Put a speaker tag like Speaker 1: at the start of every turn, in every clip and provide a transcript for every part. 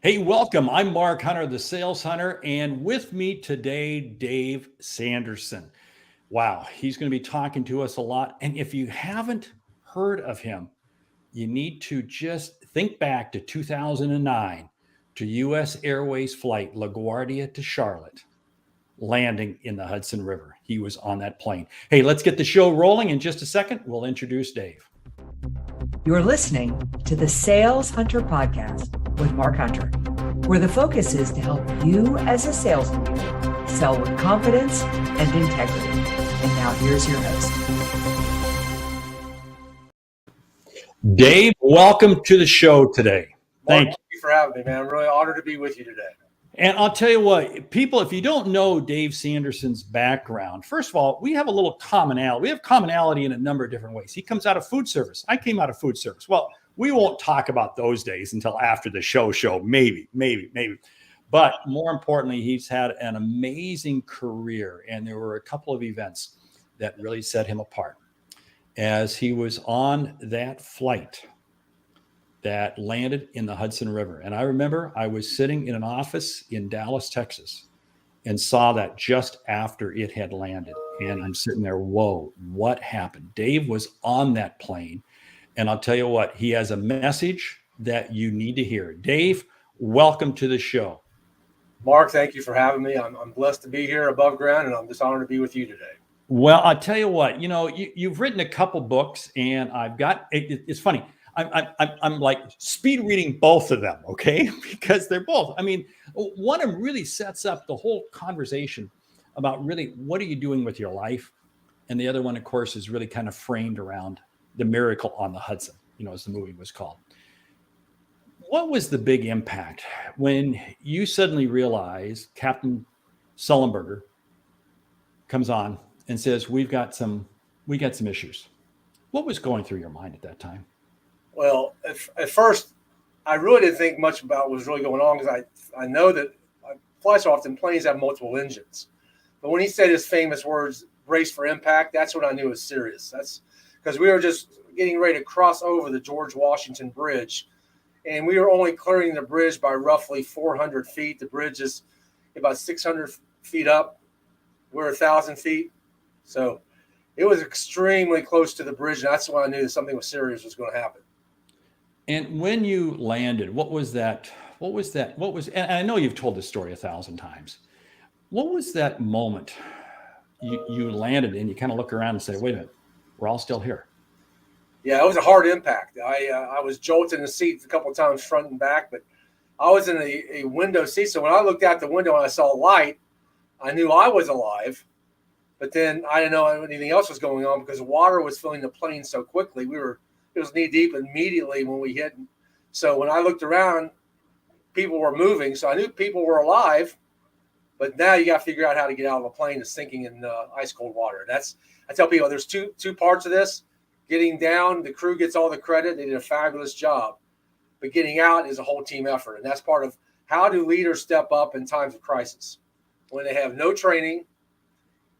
Speaker 1: Hey, welcome. I'm Mark Hunter, the Sales Hunter, and with me today, Dave Sanderson. Wow, he's going to be talking to us a lot. And if you haven't heard of him, you need to just think back to 2009 to US Airways flight LaGuardia to Charlotte, landing in the Hudson River. He was on that plane. Hey, let's get the show rolling. In just a second, we'll introduce Dave.
Speaker 2: You're listening to the Sales Hunter Podcast with Mark Hunter, where the focus is to help you as a sales leader sell with confidence and integrity. And now here's your host.
Speaker 1: Dave, welcome to the show today.
Speaker 3: Thank you for having me, man. I'm really honored to be with you today.
Speaker 1: And I'll tell you what, people, if you don't know Dave Sanderson's background, first of all, we have a little commonality. We have commonality in a number of different ways. He comes out of food service. I came out of food service. Well, we won't talk about those days until after the show, maybe. But more importantly, he's had an amazing career. And there were a couple of events that really set him apart. As he was on that flight that landed in the Hudson River. And I remember I was sitting in an office in Dallas, Texas, and saw that just after it had landed. And I'm sitting there, whoa, what happened? Dave was on that plane. And I'll tell you what, he has a message that you need to hear. Dave, welcome to the show.
Speaker 3: Mark, thank you for having me. I'm blessed to be here above ground, and I'm just honored to be with you today.
Speaker 1: Well, I'll tell you what, you've written a couple books, and I've got, it's funny. I'm like speed reading both of them, okay? Because they're both. I mean, one of them really sets up the whole conversation about really what are you doing with your life, and the other one, of course, is really kind of framed around the Miracle on the Hudson, as the movie was called. What was the big impact when you suddenly realized Captain Sullenberger comes on and says, we got some issues? What was going through your mind at that time?
Speaker 3: Well, at first, I really didn't think much about what was really going on because I know that I fly so often, planes have multiple engines. But when he said his famous words, brace for impact, that's when I knew it was serious. That's because we were just getting ready to cross over the George Washington Bridge, and we were only clearing the bridge by roughly 400 feet. The bridge is about 600 feet up. We're 1,000 feet. So it was extremely close to the bridge, and that's when I knew that something was serious was going to happen.
Speaker 1: And when you landed, what was that? And I know you've told this story 1,000 times. What was that moment you landed and you kind of look around and say, wait a minute, we're all still here?
Speaker 3: Yeah, it was a hard impact. I was jolted in the seat a couple of times front and back, but I was in a window seat. So when I looked out the window and I saw light, I knew I was alive. But then I didn't know anything else was going on because water was filling the plane so quickly. It was knee deep immediately when we hit. So when I looked around, people were moving. So I knew people were alive, but now you got to figure out how to get out of a plane that's sinking in ice cold water. I tell people there's two parts of this. Getting down, the crew gets all the credit. They did a fabulous job, but getting out is a whole team effort. And that's part of how do leaders step up in times of crisis when they have no training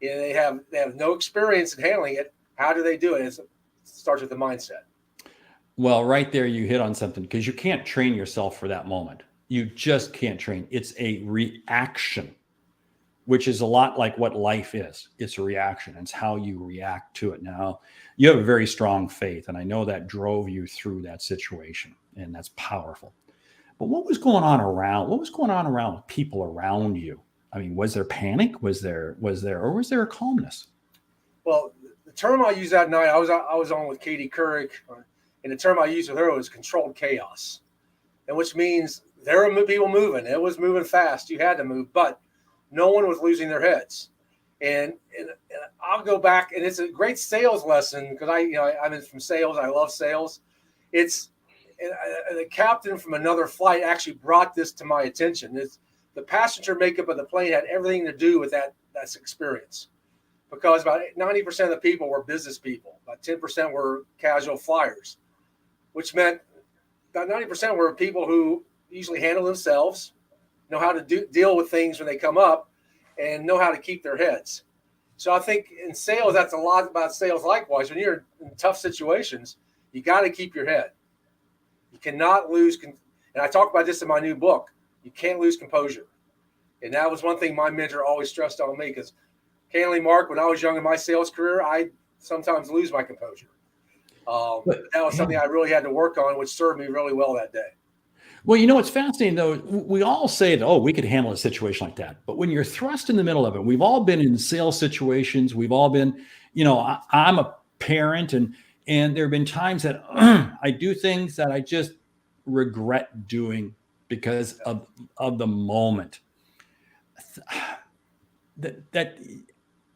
Speaker 3: and they have no experience in handling it. How do they do it? It starts with the mindset.
Speaker 1: Well, right there, you hit on something because you can't train yourself for that moment. You just can't train. It's a reaction, which is a lot like what life is. It's a reaction. It's how you react to it. Now, you have a very strong faith, and I know that drove you through that situation, and that's powerful. But what was going on around? What was going on around with people around you? I mean, was there panic? Was there a calmness?
Speaker 3: Well, the term I used that night, I was on with Katie Couric. And the term I used with her was controlled chaos, and which means there were people moving. It was moving fast. You had to move, but no one was losing their heads. And I'll go back, and it's a great sales lesson because I'm from sales. I love sales. It's the captain from another flight actually brought this to my attention. It's the passenger makeup of the plane had everything to do with that experience. Because about 90% of the people were business people. About 10% were casual flyers, which meant about 90% were people who usually handle themselves, know how to deal with things when they come up, and know how to keep their heads. So I think in sales, that's a lot about sales likewise. When you're in tough situations, you got to keep your head. You cannot lose. And I talk about this in my new book. You can't lose composure. And that was one thing my mentor always stressed on me, because candidly, Mark, when I was young in my sales career, I sometimes lose my composure. But that was something I really had to work on, which served me really well that day.
Speaker 1: Well, you know, what's fascinating though, we all say that, oh, we could handle a situation like that. But when you're thrust in the middle of it, we've all been in sales situations. We've all been, you know, I'm a parent, and there have been times that I do things that I just regret doing because of the moment. That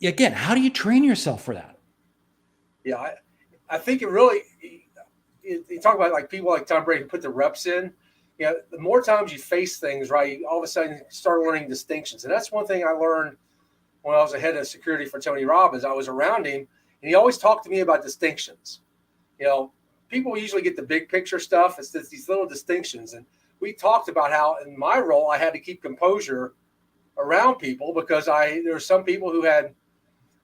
Speaker 1: again, how do you train yourself for that?
Speaker 3: Yeah, I think it really, you talk about like people like Tom Brady who put the reps in. You know, the more times you face things, right, all of a sudden you start learning distinctions. And that's one thing I learned when I was a head of security for Tony Robbins. I was around him, and he always talked to me about distinctions. You know, people usually get the big picture stuff. It's just these little distinctions. And we talked about how in my role, I had to keep composure around people, because there were some people who had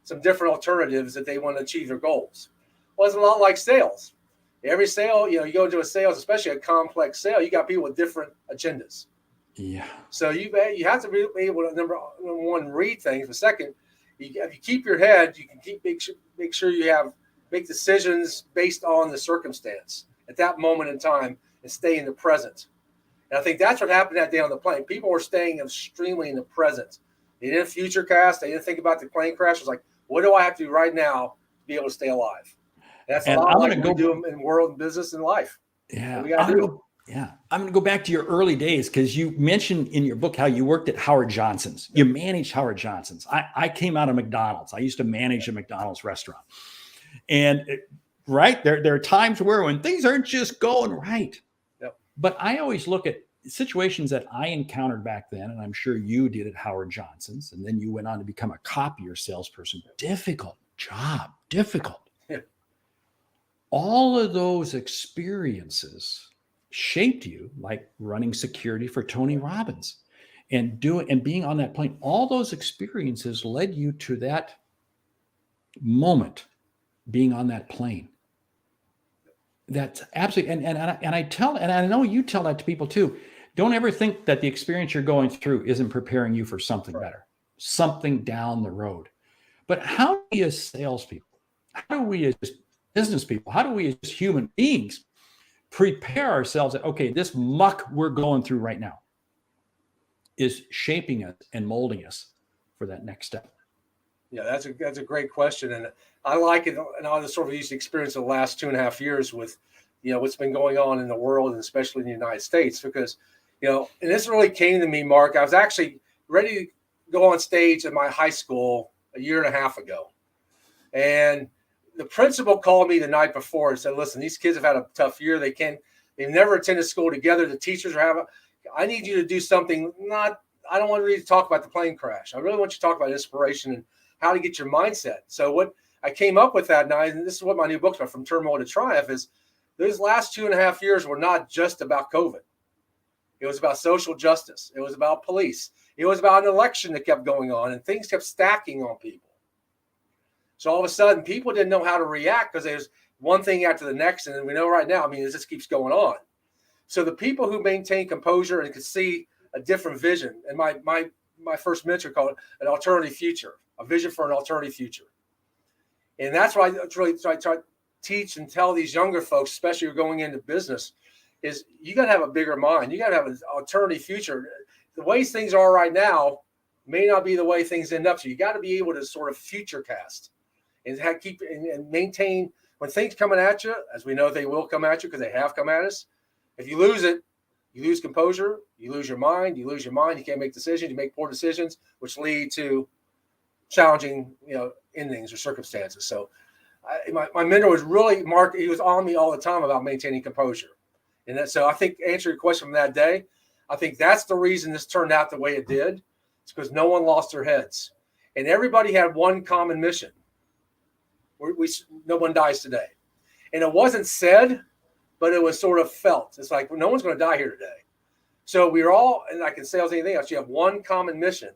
Speaker 3: some different alternatives that they want to achieve their goals. Well, it's a lot like sales. Every sale, you know, you go into a sales, especially a complex sale, you got people with different agendas.
Speaker 1: Yeah.
Speaker 3: So you have to be able to, number one, read things. But second, if you keep your head, you can make sure you make decisions based on the circumstance at that moment in time and stay in the present. And I think that's what happened that day on the plane. People were staying extremely in the present. They didn't future cast. They didn't think about the plane crash. It was like, what do I have to do right now to be able to stay alive? And that's a lot like what we do in world and business and life.
Speaker 1: Yeah. I'm going to go back to your early days, because you mentioned in your book how you worked at Howard Johnson's. You managed Howard Johnson's. I came out of McDonald's. I used to manage a McDonald's restaurant. And there are times when things aren't just going right.
Speaker 3: Yep.
Speaker 1: But I always look at situations that I encountered back then, and I'm sure you did at Howard Johnson's, and then you went on to become a copier salesperson. Difficult job, difficult.
Speaker 3: Yeah.
Speaker 1: All of those experiences shaped you, like running security for Tony Robbins and being on that plane. All those experiences led you to that moment, being on that plane. That's absolutely, and I know you tell that to people too. Don't ever think that the experience you're going through isn't preparing you for something better, something down the road. But how do we as salespeople, how do we as business people, how do we as human beings prepare ourselves that, okay, this muck we're going through right now is shaping us and molding us for that next step?
Speaker 3: Yeah, that's a great question. And I like it. And I sort of used to experience the last 2.5 years with, you know, what's been going on in the world, and especially in the United States, because, you know, and this really came to me, Mark. I was actually ready to go on stage at my high school 1.5 years ago. And the principal called me the night before and said, listen, these kids have had a tough year. They've never attended school together. The teachers I need you to do something. I don't want you to talk about the plane crash. I really want you to talk about inspiration and how to get your mindset. So what I came up with that night, and this is what my new book's about, From Turmoil to Triumph, is those last 2.5 years were not just about COVID. It was about social justice. It was about police. It was about an election that kept going on, and things kept stacking on people. So all of a sudden, people didn't know how to react, because there's one thing after the next. And we know right now, I mean, this just keeps going on. So the people who maintain composure and could see a different vision, and my first mentor called it an alternative future, a vision for an alternative future. And that's why I try to teach and tell these younger folks, especially who are going into business, is you got to have a bigger mind. You got to have an alternative future. The way things are right now may not be the way things end up. So you got to be able to sort of future cast and keep and maintain when things coming at you, as we know they will come at you because they have come at us. If you lose it, you lose composure, you lose your mind, you can't make decisions, you make poor decisions, which lead to challenging, endings or circumstances. So my mentor was really, Mark, he was on me all the time about maintaining composure. And so I think, answer your question from that day, I think that's the reason this turned out the way it did. It's because no one lost their heads. And everybody had one common mission. No one dies today. And it wasn't said, but it was sort of felt. It's like, well, no one's going to die here today. So we're all, and I can say anything else, you have one common mission.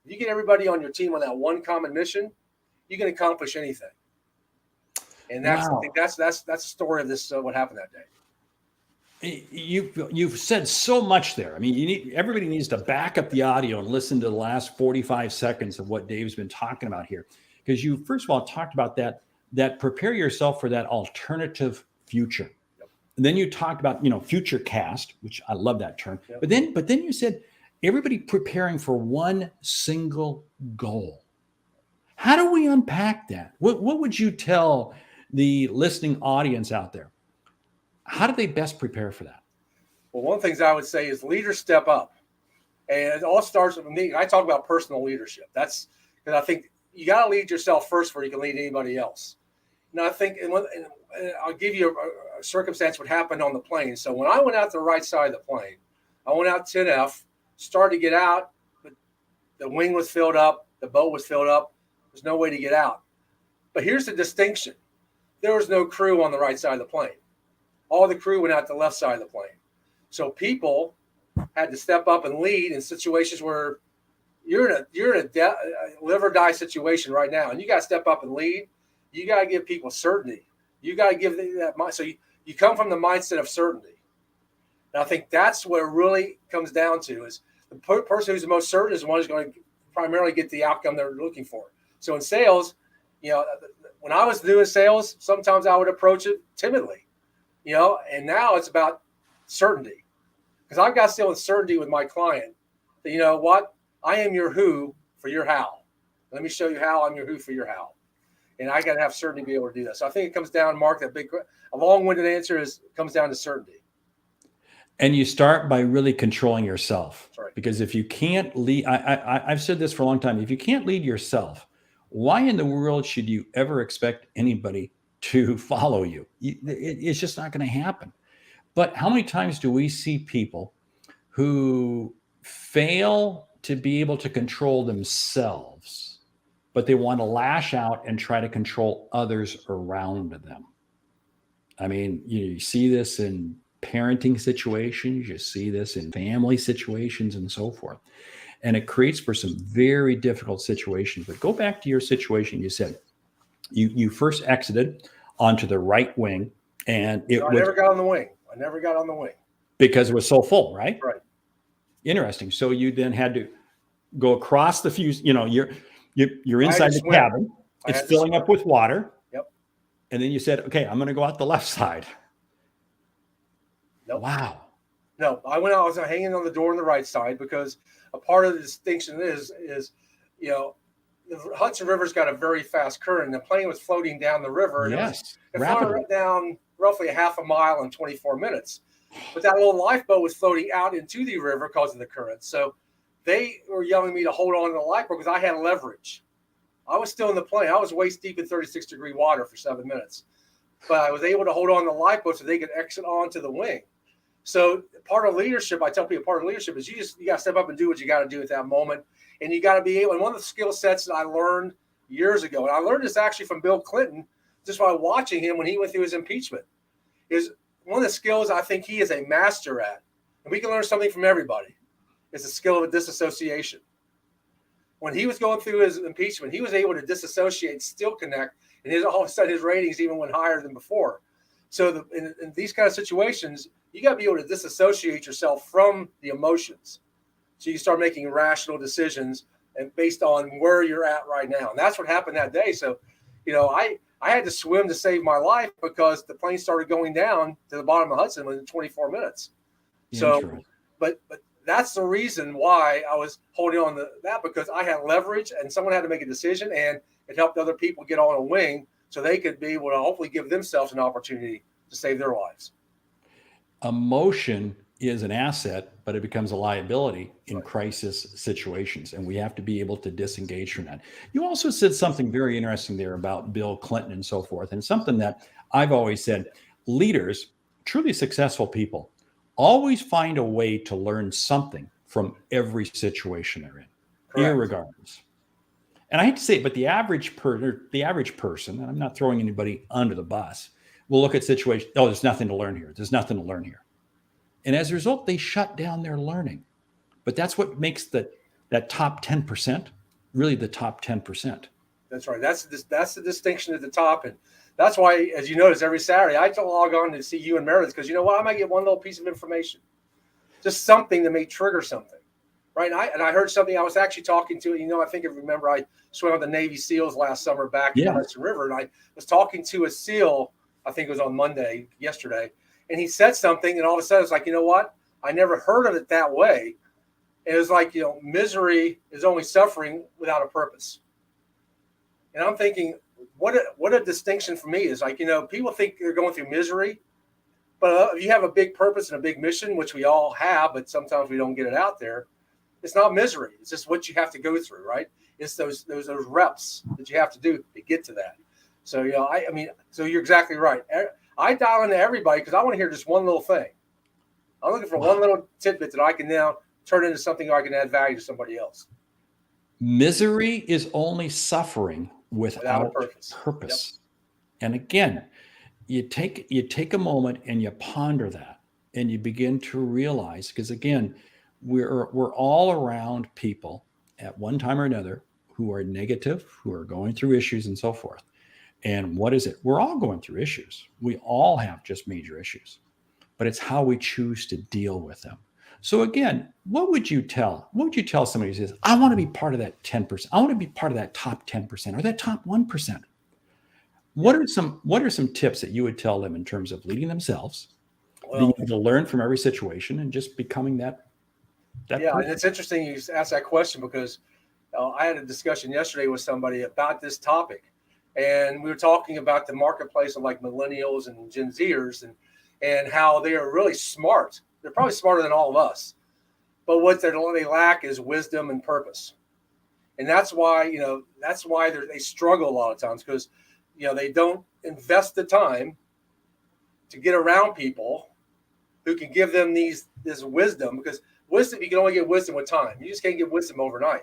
Speaker 3: If you get everybody on your team on that one common mission, you can accomplish anything. And I think that's the story of this, what happened that day.
Speaker 1: You've said so much there. I mean, everybody needs to back up the audio and listen to the last 45 seconds of what Dave's been talking about here, because you first of all talked about that prepare yourself for that alternative future.
Speaker 3: Yep.
Speaker 1: And then you talked about future cast, which I love that term.
Speaker 3: Yep.
Speaker 1: But then you said everybody preparing for one single goal. How do we unpack that? What would you tell the listening audience out there? How do they best prepare for that?
Speaker 3: Well, one of the things I would say is leaders step up. And it all starts with me. I talk about personal leadership. That's because I think you got to lead yourself first before you can lead anybody else. And I think, and I'll give you a circumstance what happened on the plane. So when I went out to the right side of the plane, I went out 10F, started to get out, but the wing was filled up, the boat was filled up. There's no way to get out. But here's the distinction. There was no crew on the right side of the plane. All the crew went out the left side of the plane. So people had to step up and lead in situations where you're in a live or die situation right now, and you got to step up and lead. You got to give people certainty. You got to give them that mind. So you come from the mindset of certainty. And I think that's what it really comes down to is the person who's the most certain is the one who's going to primarily get the outcome they're looking for. So in sales, when I was doing sales, sometimes I would approach it timidly. And now it's about certainty, because I've got still certainty with my client that, you know what, I am your who for your how. Let me show you how I'm your who for your how. And I got to have certainty to be able to do that. So I think it comes down, Mark, a long-winded answer comes down to certainty.
Speaker 1: And you start by really controlling yourself.
Speaker 3: That's right.
Speaker 1: Because if you can't lead, I've said this for a long time, if you can't lead yourself, why in the world should you ever expect anybody to follow you? It's just not going to happen. But how many times do we see people who fail to be able to control themselves, but they want to lash out and try to control others around them? I mean, you see this in parenting situations, you see this in family situations and so forth. And it creates for some very difficult situations. But go back to your situation. You said you first exited onto the right wing, and I
Speaker 3: never got on the wing. I never got on the wing
Speaker 1: because it was so full, right?
Speaker 3: Right.
Speaker 1: Interesting. So you then had to go across the fuse. You're inside the cabin. It's filling up with water.
Speaker 3: Yep.
Speaker 1: And then you said, "Okay, I'm going to go out the left side."
Speaker 3: Nope.
Speaker 1: Wow.
Speaker 3: No, I was hanging on the door on the right side because a part of the distinction is the Hudson River's got a very fast current, and the plane was floating down the river.
Speaker 1: Yes,
Speaker 3: it floated down roughly a half a mile in 24 minutes. But that little lifeboat was floating out into the river because of the current. So they were yelling at me to hold on to the lifeboat because I had leverage. I was still in the plane. I was waist deep in 36-degree water for 7 minutes. But I was able to hold on to the lifeboat so they could exit onto the wing. So part of leadership, I tell people, part of leadership is you got to step up and do what you got to do at that moment. And you got to be able, and one of the skill sets that I learned years ago, and I learned this actually from Bill Clinton, just by watching him when he went through his impeachment, is one of the skills I think he is a master at, and we can learn something from everybody, is the skill of disassociation. When he was going through his impeachment, he was able to disassociate, still connect, and all of a sudden his ratings even went higher than before. So in these kind of situations, you got to be able to disassociate yourself from the emotions. So you start making rational decisions and based on where you're at right now. And that's what happened that day. So, I had to swim to save my life because the plane started going down to the bottom of Hudson within 24 minutes. So, but that's the reason why I was holding on to that, because I had leverage and someone had to make a decision, and it helped other people get on a wing so they could be able to hopefully give themselves an opportunity to save their lives.
Speaker 1: Emotion is an asset, but it becomes a liability in crisis situations. And we have to be able to disengage from that. You also said something very interesting there about Bill Clinton and so forth. And something that I've always said, leaders, truly successful people, always find a way to learn something from every situation they're in, irregardless. And I hate to say it, but the average person, and I'm not throwing anybody under the bus, will look at situations, oh, there's nothing to learn here. There's nothing to learn here. And as a result, they shut down their learning. But that's what makes that top 10% really the top 10%.
Speaker 3: That's right. That's the distinction at the top. And That's why, as you notice, every Saturday I log on to see you and Meredith because you know what? I might get one little piece of information, just something that may trigger something, right? And I heard something. I was actually talking to, I think I remember I swam with the Navy SEALs last summer back in the Hudson River, and I was talking to a SEAL. I think it was on yesterday, and he said something, and all of a sudden it's like, you know what? I never heard of it that way. And it was like, misery is only suffering without a purpose. And I'm thinking, what a distinction for me is like, people think they're going through misery, but if you have a big purpose and a big mission, which we all have, but sometimes we don't get it out there, it's not misery. It's just what you have to go through, right? It's those reps that you have to do to get to that. So, so you're exactly right. I dial into everybody because I want to hear just one little thing. I'm looking for one little tidbit that I can now turn into something I can add value to somebody else.
Speaker 1: Misery is only suffering without
Speaker 3: a purpose.
Speaker 1: Yep. And again, you take a moment and you ponder that, and you begin to realize, because again, we're all around people at one time or another who are negative, who are going through issues and so forth. And what is it? We're all going through issues. We all have just major issues, but it's how we choose to deal with them. So again, what would you tell somebody who says, I want to be part of that 10%. I want to be part of that top 10% or that top 1%. What are some tips that you would tell them in terms of leading themselves, being able to learn from every situation and just becoming that
Speaker 3: yeah,
Speaker 1: person?
Speaker 3: And it's interesting you asked that question because I had a discussion yesterday with somebody about this topic. And we were talking about the marketplace of like millennials and Gen Zers and how they are really smart. They're probably smarter than all of us. But what they lack is wisdom and purpose. And that's why, they struggle a lot of times because, they don't invest the time to get around people who can give them this wisdom, because wisdom, you can only get wisdom with time. You just can't get wisdom overnight.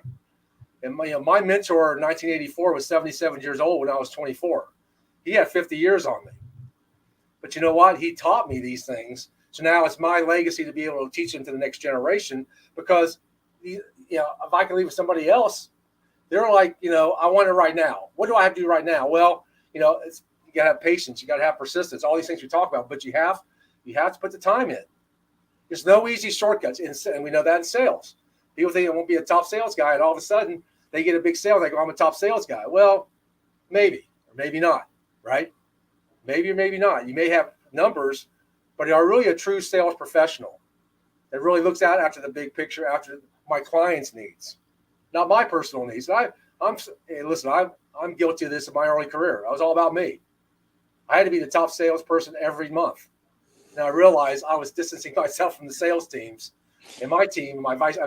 Speaker 3: And my mentor in 1984 was 77 years old when I was 24. He had 50 years on me. But you know what? He taught me these things. So now it's my legacy to be able to teach them to the next generation, because, if I can leave with somebody else, they're like, I want it right now. What do I have to do right now? Well, you got to have patience. You got to have persistence, all these things we talk about, but you have to put the time in. There's no easy shortcuts. And we know that in sales. People think it won't be a top sales guy, and all of a sudden they get a big sale. They go, I'm a top sales guy. Well, maybe, or maybe not, right? Maybe or maybe not. You may have numbers, but are really a true sales professional that really looks out after the big picture, after my client's needs, not my personal needs. I'm guilty of this in my early career. I was all about me. I had to be the top salesperson every month. And I realized I was distancing myself from the sales teams and my team, my vice.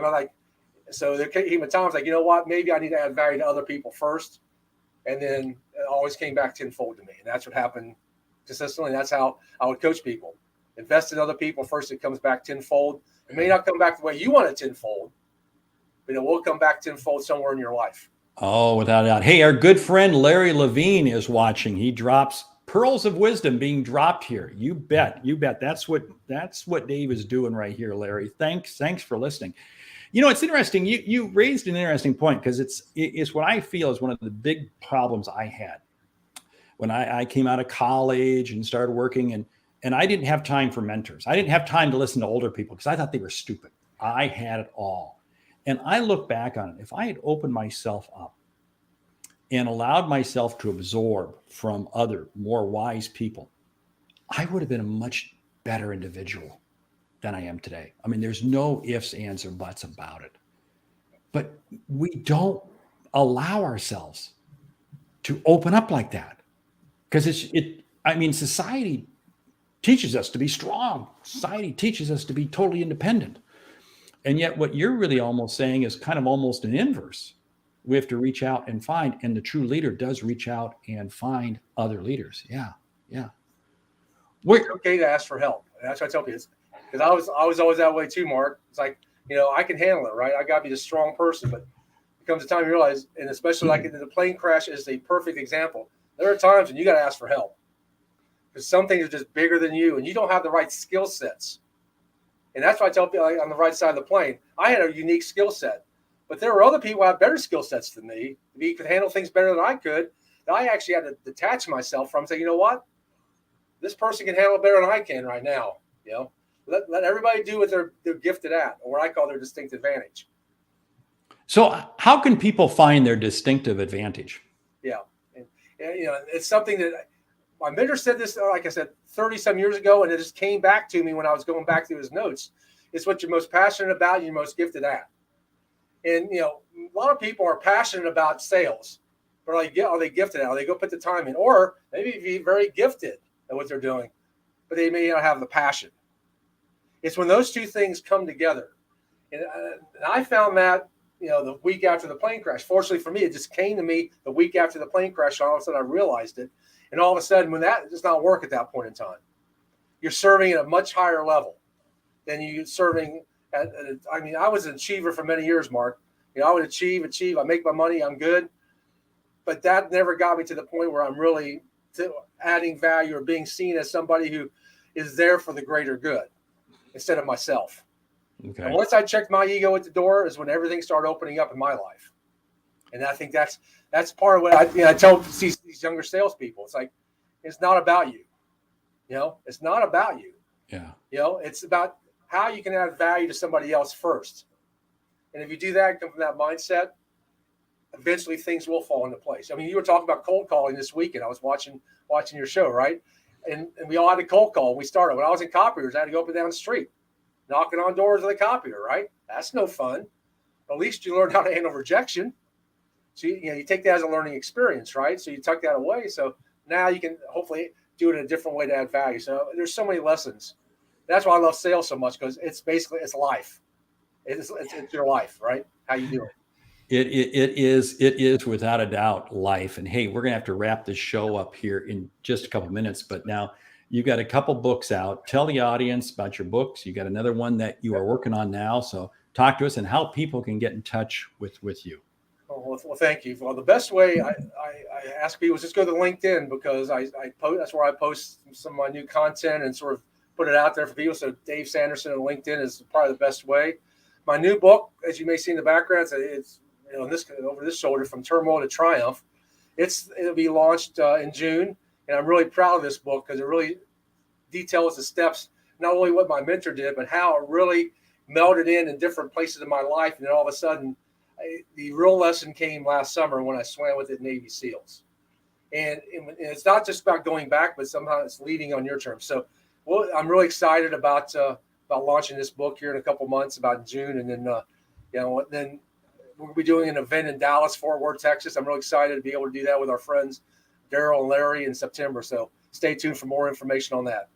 Speaker 3: So there came a time I was like, you know what? Maybe I need to add value to other people first. And then it always came back tenfold to me. And that's what happened consistently. And that's how I would coach people. Invest in other people first. It comes back tenfold. It may not come back the way you want it tenfold, but it will come back tenfold somewhere in your life.
Speaker 1: Oh, without a doubt. Hey, our good friend Larry Levine is watching. He drops pearls of wisdom being dropped here. You bet. That's what Dave is doing right here, Larry. Thanks for listening. It's interesting. You raised an interesting point, because it's what I feel is one of the big problems I had when I came out of college and started working, and I didn't have time for mentors. I didn't have time to listen to older people because I thought they were stupid. I had it all. And I look back on it. If I had opened myself up and allowed myself to absorb from other more wise people, I would have been a much better individual than I am today. I mean, there's no ifs, ands, or buts about it. But we don't allow ourselves to open up like that, because society teaches us to be strong. Society teaches us to be totally independent. And yet what you're really almost saying is kind of almost an inverse. We have to reach out and find, and the true leader does reach out and find other leaders. Yeah.
Speaker 3: It's okay to ask for help. And that's what I tell people. Because I was always that way too, Mark. It's like, I can handle it, right? I got to be the strong person. But it comes a time you realize, and especially like in the plane crash is a perfect example. There are times when you got to ask for help, because some things are just bigger than you, and you don't have the right skill sets. And that's why I tell people, like, on the right side of the plane, I had a unique skill set, but there were other people who had better skill sets than me. He could handle things better than I could. that I actually had to detach myself from, say, you know what, this person can handle it better than I can right now. You know, let everybody do what they're gifted at, or what I call their distinct advantage.
Speaker 1: So how can people find their distinctive advantage?
Speaker 3: Yeah. And you know, it's something that my mentor said this, like I said, 30 some years ago, and it just came back to me when I was going back through his notes. It's what you're most passionate about, you're most gifted at. And, you know, a lot of people are passionate about sales, but are they gifted at it? Are they go put the time in? Or maybe be very gifted at what they're doing, but they may not have the passion. It's when those two things come together. And I found that, you know, the week after the plane crash. Fortunately for me, it just came to me the week after the plane crash. All of a sudden, I realized it. And all of a sudden, when that does not work at that point in time, you're serving at a much higher level than you serving at I mean, I was an achiever for many years, Mark. You know, I would achieve. I make my money. I'm good. But that never got me to the point where I'm really adding value or being seen as somebody who is there for the greater good instead of myself.
Speaker 1: Okay.
Speaker 3: And once I checked my ego at the door is when everything started opening up in my life. And I think that's part of what I tell these younger salespeople. It's like, it's not about you. You know, it's not about you.
Speaker 1: Yeah.
Speaker 3: You know, it's about how you can add value to somebody else first. And if you do that, come from that mindset, eventually things will fall into place. I mean, you were talking about cold calling this weekend. I was watching your show, right? And we all had a cold call. We started. When I was in copiers, I had to go up and down the street, knocking on doors with a copier, right? That's no fun. At least you learn how to handle rejection. So, you take that as a learning experience, right? So you tuck that away. So now you can hopefully do it in a different way to add value. So there's so many lessons. That's why I love sales so much, because it's life. It's your life, right? How you do it.
Speaker 1: It is without a doubt life. And hey, we're going to have to wrap this show up here in just a couple minutes, but now you've got a couple books out. Tell the audience about your books. You got another one that you are working on now. So talk to us and how people can get in touch with you.
Speaker 3: Well, thank you. Well, the best way I ask people is just go to LinkedIn, because I post, that's where I post some of my new content and sort of put it out there for people. So Dave Sanderson on LinkedIn is probably the best way. My new book, as you may see in the background, it's over this shoulder, From Turmoil to Triumph. It'll be launched in June, and I'm really proud of this book because it really details the steps, not only what my mentor did, but how it really melded in different places in my life. And then all of a sudden, the real lesson came last summer when I swam with the Navy SEALs. And it's not just about going back, but somehow it's leading on your terms. So I'm really excited about launching this book here in a couple months, about June. And then, then we'll be doing an event in Dallas, Fort Worth, Texas. I'm really excited to be able to do that with our friends, Daryl and Larry, in September. So stay tuned for more information on that.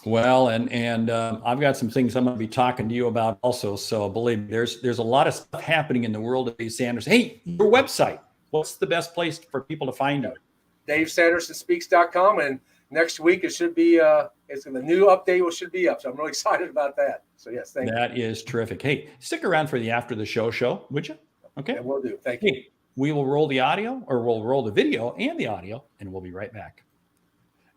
Speaker 1: Well, and I've got some things I'm going to be talking to you about also. So believe me, there's a lot of stuff happening in the world of Dave Sanderson. Hey, your website, what's the best place for people to find you?
Speaker 3: DaveSandersonSpeaks.com. And next week it should be, the new update should be up. So I'm really excited about that. So yes, thank you.
Speaker 1: That is terrific. Hey, stick around for the after the show, would you? Okay.
Speaker 3: Yeah, we'll do. Thank you.
Speaker 1: Hey, we will roll the audio, or we'll roll the video and the audio, and we'll be right back.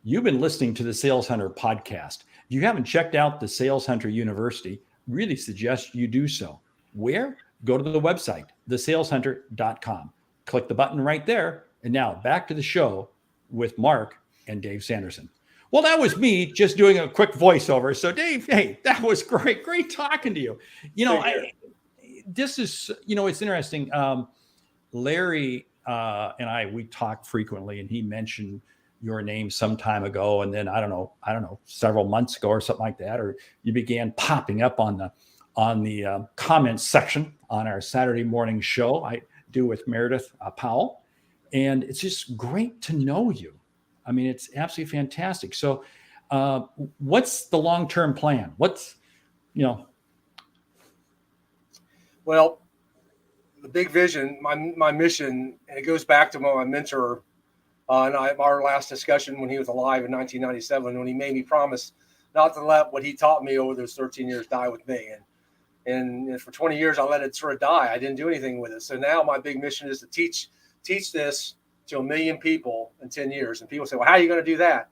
Speaker 1: You've been listening to the Sales Hunter podcast. If you haven't checked out the Sales Hunter University, really suggest you do so. Where? Go to the website, thesaleshunter.com. Click the button right there. And now back to the show with Mark and Dave Sanderson. Well, that was me just doing a quick voiceover. So Dave, hey, that was great. Great talking to you. This is, it's interesting. Larry and we talk frequently, and he mentioned your name some time ago. And then I don't know, several months ago or something like that, or you began popping up on the comments section on our Saturday morning show I do with Meredith Powell. And it's just great to know you. I mean, it's absolutely fantastic. So what's the long-term plan?
Speaker 3: Well, the big vision, my mission, and it goes back to my mentor and our last discussion when he was alive in 1997, when he made me promise not to let what he taught me over those 13 years die with me. And for 20 years, I let it sort of die. I didn't do anything with it. So now my big mission is to teach this to 1 million people in 10 years. And people say, well, how are you going to do that?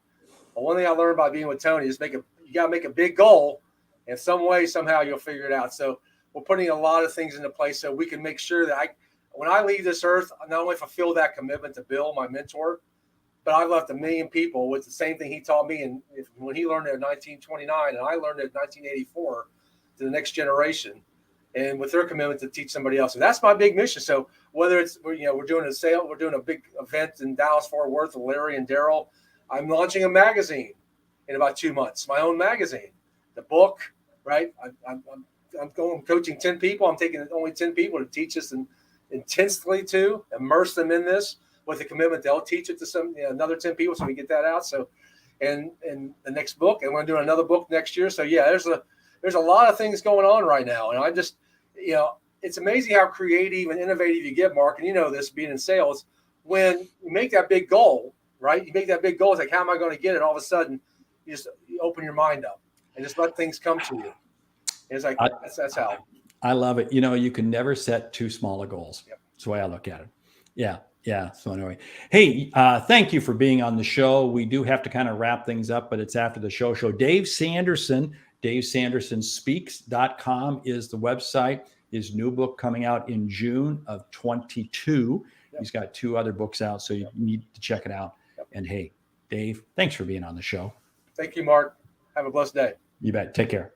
Speaker 3: Well, one thing I learned by being with Tony is you got to make a big goal, and some way, somehow you'll figure it out. So we're putting a lot of things into place so we can make sure that when I leave this earth, I not only fulfill that commitment to Bill, my mentor, but I've left 1 million people with the same thing he taught me. And when he learned it in 1929 and I learned it in 1984 to the next generation, and with their commitment to teach somebody else. And that's my big mission. So whether it's, we're doing a sale, we're doing a big event in Dallas, Fort Worth with Larry and Daryl. I'm launching a magazine in about 2 months, my own magazine, the book, right? I'm coaching 10 people. I'm taking only 10 people to teach us intensely to immerse them in this with the commitment they'll teach it to another 10 people so we get that out. So, and the next book, and we're doing another book next year. So yeah, there's a lot of things going on right now. And I just, it's amazing how creative and innovative you get, Mark. And you know this, being in sales, when you make that big goal, right? You make that big goal. It's like, how am I going to get it? All of a sudden, you open your mind up and just let things come to you. And it's like, that's how.
Speaker 1: I love it. You can never set too small a goals.
Speaker 3: Yep.
Speaker 1: That's the way I look at it. Yeah. Yeah. So anyway, hey, thank you for being on the show. We do have to kind of wrap things up, but it's after the show. Dave Sanderson, DaveSandersonSpeaks.com is the website. His new book coming out in June of 22. Yep. He's got 2 other books out, so you need to check it out. Yep. And hey, Dave, thanks for being on the show.
Speaker 3: Thank you, Mark. Have a blessed day.
Speaker 1: You bet. Take care.